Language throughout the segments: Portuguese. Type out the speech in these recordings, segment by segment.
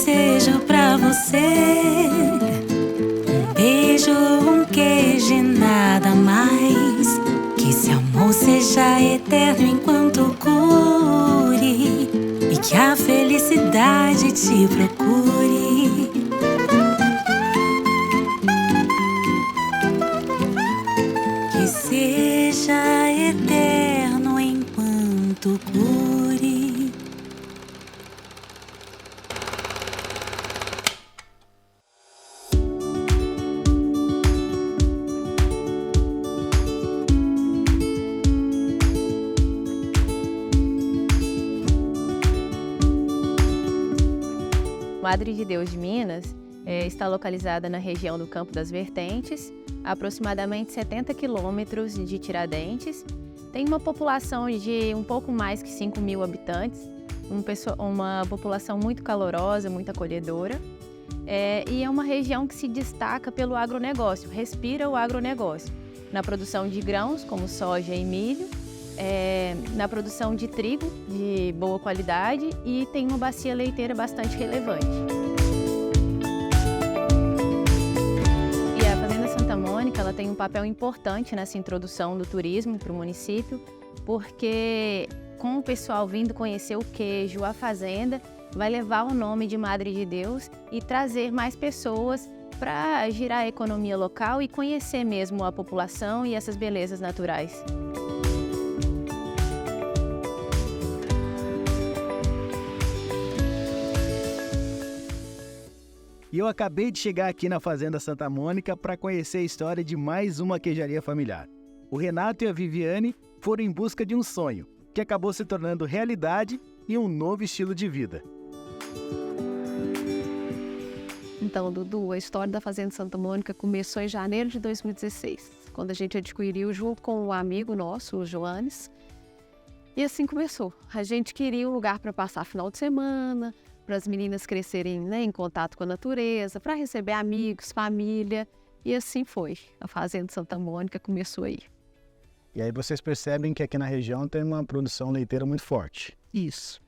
desejo pra você um beijo, um queijo e nada mais. Que esse amor seja eterno enquanto cure e que a felicidade te procure. Que seja eterno enquanto cure. Madre de Deus de Minas está localizada na região do Campo das Vertentes, a aproximadamente 70 quilômetros de Tiradentes. Tem uma população de um pouco mais que 5 mil habitantes, uma população muito calorosa, muito acolhedora. E é uma região que se destaca pelo agronegócio, respira o agronegócio, na produção de grãos como soja e milho, na produção de trigo de boa qualidade e tem uma bacia leiteira bastante relevante. E a Fazenda Santa Mônica ela tem um papel importante nessa introdução do turismo para o município, porque com o pessoal vindo conhecer o queijo, a fazenda, vai levar o nome de Madre de Deus e trazer mais pessoas para girar a economia local e conhecer mesmo a população e essas belezas naturais. E eu acabei de chegar aqui na Fazenda Santa Mônica para conhecer a história de mais uma queijaria familiar. O Renato e a Viviane foram em busca de um sonho, que acabou se tornando realidade e um novo estilo de vida. Então, Dudu, a história da Fazenda Santa Mônica começou em janeiro de 2016, quando a gente adquiriu junto com um amigo nosso, o Joanes. E assim começou. A gente queria um lugar para passar final de semana, para as meninas crescerem, né, em contato com a natureza, para receber amigos, família. E assim foi. A Fazenda Santa Mônica começou aí. E aí vocês percebem que aqui na região tem uma produção leiteira muito forte. Isso.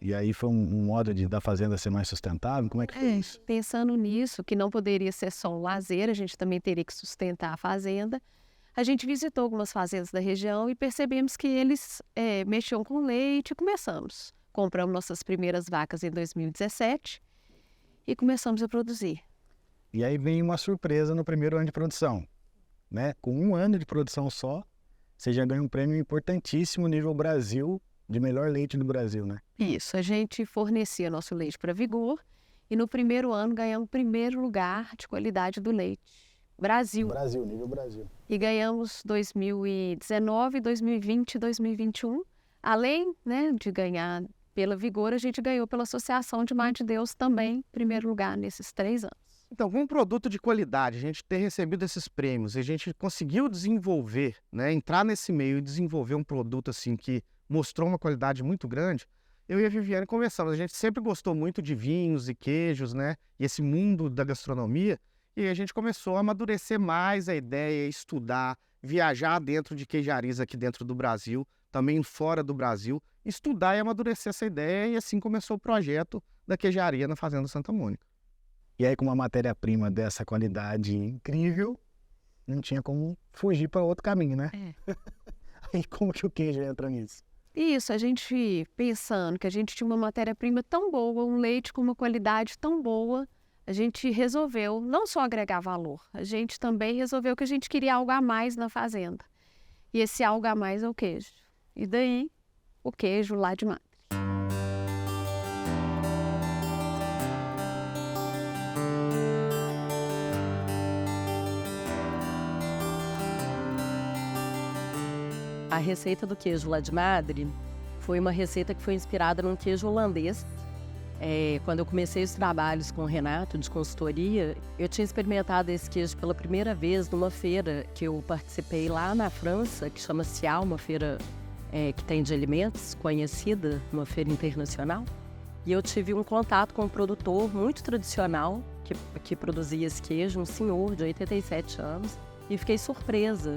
E aí foi um modo da fazenda ser mais sustentável? Como é que foi isso? Pensando nisso, que não poderia ser só um lazer, a gente também teria que sustentar a fazenda. A gente visitou algumas fazendas da região e percebemos que eles mexiam com leite e começamos. Compramos nossas primeiras vacas em 2017 e começamos a produzir. E aí vem uma surpresa no primeiro ano de produção, né? Com um ano de produção só, você já ganha um prêmio importantíssimo nível Brasil, de melhor leite do Brasil, né? Isso, a gente fornecia nosso leite para Vigor e no primeiro ano ganhamos o primeiro lugar de qualidade do leite. Brasil. Brasil, nível Brasil. E ganhamos 2019, 2020 e 2021. Além, né, de ganhar pela Vigor, a gente ganhou pela Associação de Madre de Deus também, primeiro lugar nesses 3 anos. Então, com um produto de qualidade, a gente ter recebido esses prêmios, a gente conseguiu desenvolver, né, entrar nesse meio e desenvolver um produto assim que mostrou uma qualidade muito grande. Eu e a Viviane conversamos, a gente sempre gostou muito de vinhos e queijos, né, e esse mundo da gastronomia, e a gente começou a amadurecer mais a ideia, estudar, viajar dentro de queijarias aqui dentro do Brasil, também fora do Brasil, estudar e amadurecer essa ideia, e assim começou o projeto da queijaria na Fazenda Santa Mônica. E aí com uma matéria-prima dessa qualidade incrível, não tinha como fugir para outro caminho, né? Aí como que o queijo entra nisso? Isso, a gente pensando que a gente tinha uma matéria-prima tão boa, um leite com uma qualidade tão boa, a gente resolveu não só agregar valor, a gente também resolveu que a gente queria algo a mais na fazenda. E esse algo a mais é o queijo. E daí, o queijo lá de Madre. A receita do queijo lá de Madre foi uma receita que foi inspirada num queijo holandês. Quando eu comecei os trabalhos com o Renato de consultoria, eu tinha experimentado esse queijo pela primeira vez numa feira que eu participei lá na França, que chama Cial, uma feira que tem de alimentos, conhecida, uma feira internacional. E eu tive um contato com um produtor muito tradicional que produzia esse queijo, um senhor de 87 anos, e fiquei surpresa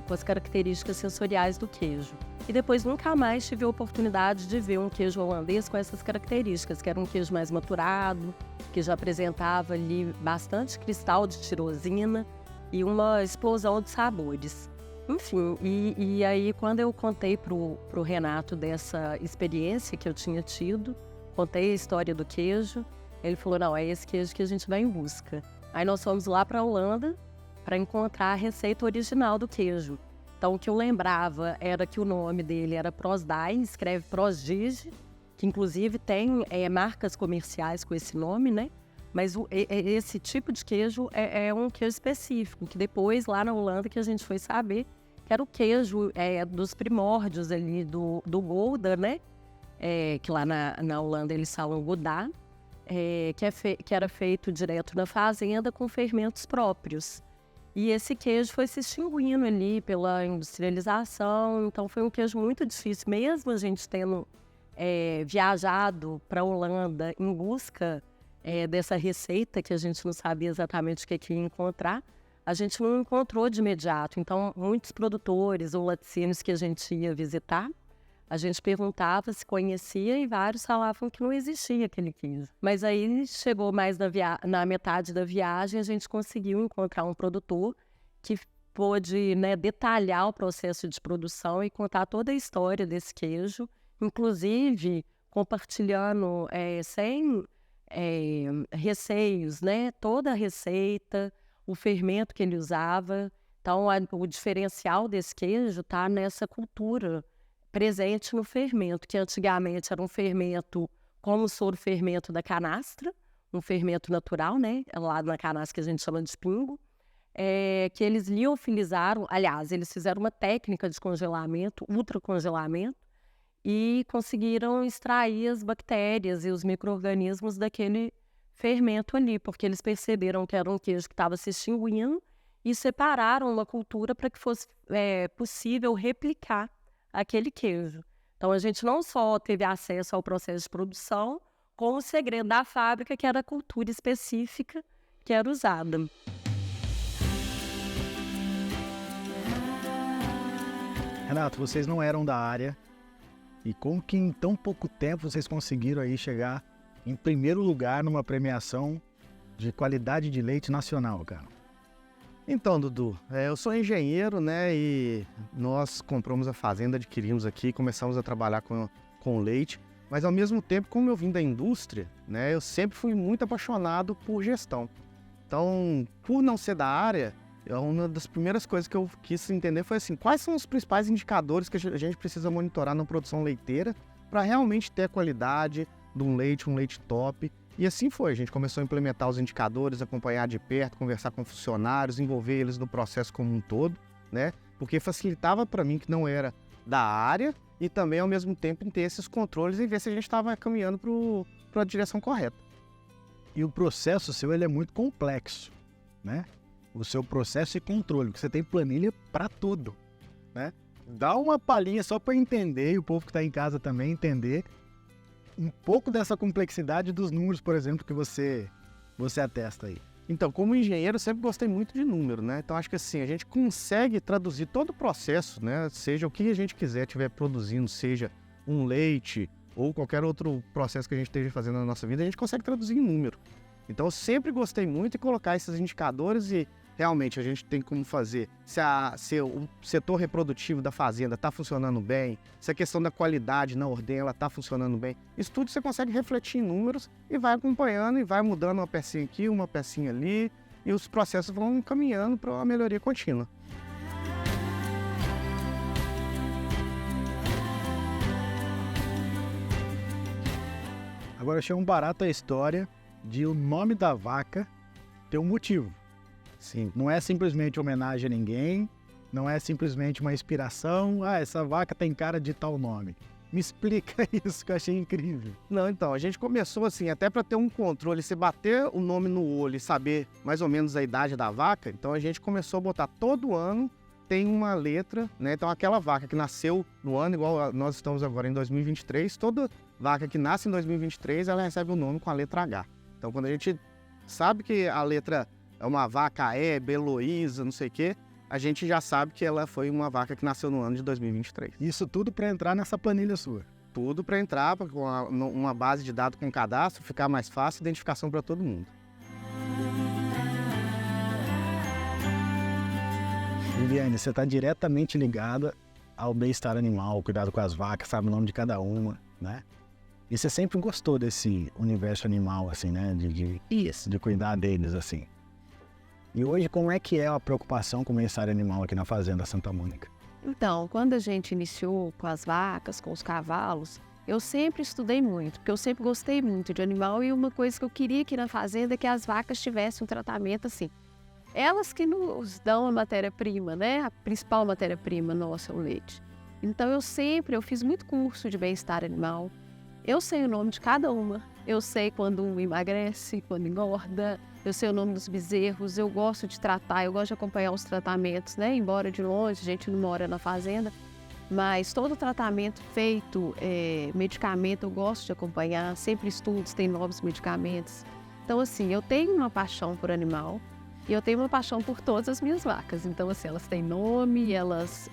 com as características sensoriais do queijo. E depois nunca mais tive a oportunidade de ver um queijo holandês com essas características, que era um queijo mais maturado, que já apresentava ali bastante cristal de tirosina e uma explosão de sabores. Enfim, e aí quando eu contei pro Renato dessa experiência que eu tinha tido, contei a história do queijo, ele falou, não, é esse queijo que a gente vai em busca. Aí nós fomos lá para a Holanda para encontrar a receita original do queijo. Então, o que eu lembrava era que o nome dele era Prosdai, escreve Prosdige, que inclusive tem marcas comerciais com esse nome, né? Mas esse tipo de queijo é um queijo específico, que depois, lá na Holanda, que a gente foi saber que era o queijo dos primórdios ali do Gouda, né? Que lá na Holanda eles falam Gouda, que era feito direto na fazenda com fermentos próprios. E esse queijo foi se extinguindo ali pela industrialização, então foi um queijo muito difícil, mesmo a gente tendo viajado para a Holanda em busca dessa receita, que a gente não sabia exatamente o que ia encontrar, a gente não encontrou de imediato. Então, muitos produtores ou laticínios que a gente ia visitar, a gente perguntava se conhecia e vários falavam que não existia aquele queijo. Mas aí chegou mais na metade da viagem, a gente conseguiu encontrar um produtor que pôde, né, detalhar o processo de produção e contar toda a história desse queijo, inclusive compartilhando sem receios, né, toda a receita, o fermento que ele usava. Então, o diferencial desse queijo está nessa cultura presente no fermento, que antigamente era um fermento como o soro fermento da canastra, um fermento natural, né? Lá na canastra que a gente chama de pingo, que eles liofilizaram, aliás, eles fizeram uma técnica de congelamento, ultracongelamento, e conseguiram extrair as bactérias e os micro-organismos daquele fermento ali, porque eles perceberam que era um queijo que estava se extinguindo e separaram uma cultura para que fosse possível replicar aquele queijo. Então, a gente não só teve acesso ao processo de produção, como o segredo da fábrica, que era a cultura específica que era usada. Renato, vocês não eram da área, e como que em tão pouco tempo vocês conseguiram aí chegar em primeiro lugar numa premiação de qualidade de leite nacional, cara? Então, Dudu, eu sou engenheiro, né, e nós compramos a fazenda, adquirimos aqui, começamos a trabalhar com leite, mas ao mesmo tempo, como eu vim da indústria, né, eu sempre fui muito apaixonado por gestão. Então, por não ser da área, uma das primeiras coisas que eu quis entender foi assim, quais são os principais indicadores que a gente precisa monitorar na produção leiteira para realmente ter a qualidade de um leite top. E assim foi, a gente começou a implementar os indicadores, acompanhar de perto, conversar com funcionários, envolver eles no processo como um todo, né? Porque facilitava para mim que não era da área e também ao mesmo tempo em ter esses controles e ver se a gente estava caminhando para a direção correta. E o processo seu ele é muito complexo, né? O seu processo de controle, porque você tem planilha para tudo, né? Dá uma palhinha só para entender, e o povo que está em casa também entender um pouco dessa complexidade dos números, por exemplo, que você atesta aí. Então, como engenheiro, eu sempre gostei muito de número, né? Então, acho que assim, a gente consegue traduzir todo o processo, né? Seja o que a gente estiver produzindo, seja um leite ou qualquer outro processo que a gente esteja fazendo na nossa vida, a gente consegue traduzir em número. Então, eu sempre gostei muito de colocar esses indicadores e realmente a gente tem como fazer se o setor reprodutivo da fazenda está funcionando bem, se a questão da qualidade na ordem está funcionando bem. Isso tudo você consegue refletir em números e vai acompanhando e vai mudando uma pecinha aqui, uma pecinha ali e os processos vão caminhando para uma melhoria contínua. Agora, achei um barato a história de o nome da vaca ter um motivo. Sim. Não é simplesmente homenagem a ninguém, não é simplesmente uma inspiração, essa vaca tem cara de tal nome. Me explica isso que eu achei incrível. Não, então, a gente começou assim, até para ter um controle, se bater o nome no olho e saber mais ou menos a idade da vaca, então a gente começou a botar todo ano, tem uma letra, né? Então aquela vaca que nasceu no ano, igual nós estamos agora em 2023, toda vaca que nasce em 2023, ela recebe o nome com a letra H. Então quando a gente sabe que a letra é uma vaca Beloísa, não sei o quê, a gente já sabe que ela foi uma vaca que nasceu no ano de 2023. Isso tudo para entrar nessa planilha sua. Tudo para entrar com uma base de dados com cadastro, ficar mais fácil, identificação para todo mundo. Viviane, você está diretamente ligada ao bem-estar animal, ao cuidado com as vacas, sabe o nome de cada uma, né? E você sempre gostou desse universo animal, assim, né? Isso. De cuidar deles, assim. E hoje, como é que é a preocupação com o bem-estar animal aqui na Fazenda Santa Mônica? Então, quando a gente iniciou com as vacas, com os cavalos, eu sempre estudei muito, porque eu sempre gostei muito de animal e uma coisa que eu queria aqui na fazenda é que as vacas tivessem um tratamento assim. Elas que nos dão a matéria-prima, né? A principal matéria-prima nossa é o leite. Então, eu fiz muito curso de bem-estar animal. Eu sei o nome de cada uma. Eu sei quando um emagrece, quando engorda. Eu sei o nome dos bezerros. Eu gosto de tratar, eu gosto de acompanhar os tratamentos, né? Embora de longe, a gente não mora na fazenda. Mas todo tratamento feito, medicamento, eu gosto de acompanhar. Sempre estudo se tem novos medicamentos. Então, assim, eu tenho uma paixão por animal. E eu tenho uma paixão por todas as minhas vacas. Então, assim, elas têm nome,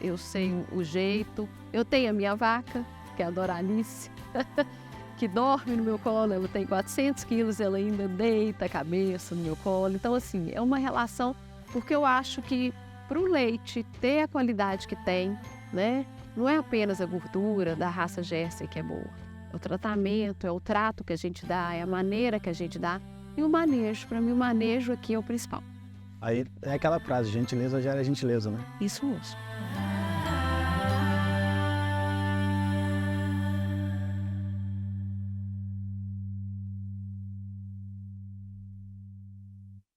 eu sei o jeito. Eu tenho a minha vaca, que é a Doralice, que dorme no meu colo. Ela tem 400 quilos, ela ainda deita a cabeça no meu colo. Então, assim, é uma relação, porque eu acho que para o leite ter a qualidade que tem, né? Não é apenas a gordura da raça Jersey que é boa. É o tratamento, é o trato que a gente dá, é a maneira que a gente dá. E o manejo, para mim o manejo aqui é o principal. Aí é aquela frase, gentileza gera gentileza, né? Isso mesmo.